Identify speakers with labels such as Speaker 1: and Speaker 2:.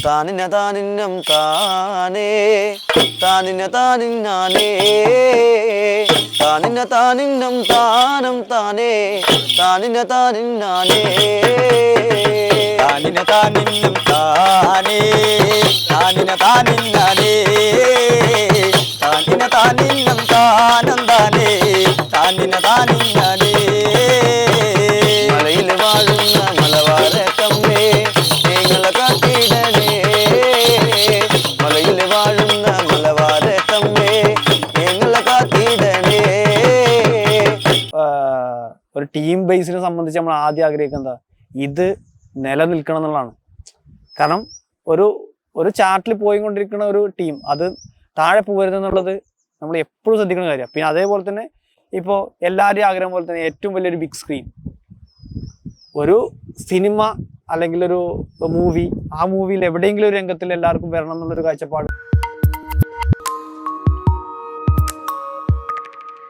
Speaker 1: താനിന താനിന്നം താനേ താനിന താനിന്നാനേ താനിന താനിന്നം താനം താനേ താനിന താനിന്നാനേ
Speaker 2: താനിന താനിന്നം താനേ താനിന താനിന്നാനേ താനിന താനിന്നം താനം താനേ താനിന താനിന്നാനേ
Speaker 1: മലയിൽ വാഴുന്ന മലവാരക്കമ്മേ ഞങ്ങളെ കാത്തിടണേ മലയിൽ വാഴുന്ന മലവാരക്കമ്മേ ഞങ്ങളെ കാത്തിടണേ.
Speaker 3: ഒരു ടീം ബേസിനെ സംബന്ധിച്ച് നമ്മൾ ആദ്യം ആഗ്രഹിക്കുന്നത് ഇത് നിലനിൽക്കണം എന്നുള്ളതാണ്. കാരണം ഒരു ചാർട്ടിൽ പോയിക്കൊണ്ടിരിക്കുന്ന ഒരു ടീം അത് താഴെ പോകരുതെന്നുള്ളത് നമ്മൾ എപ്പോഴും ശ്രദ്ധിക്കുന്ന കാര്യമാണ്. പിന്നെ അതേപോലെ തന്നെ ഇപ്പോൾ എല്ലാവരുടെയും ആഗ്രഹം പോലെ തന്നെ ഏറ്റവും വലിയൊരു ബിഗ് സ്ക്രീൻ ഒരു സിനിമ അല്ലെങ്കിൽ ഒരു മൂവി, ആ മൂവിയിൽ എവിടെയെങ്കിലും ഒരു രംഗത്തിൽ എല്ലാവർക്കും വരണം എന്നുള്ളൊരു കാഴ്ചപ്പാട്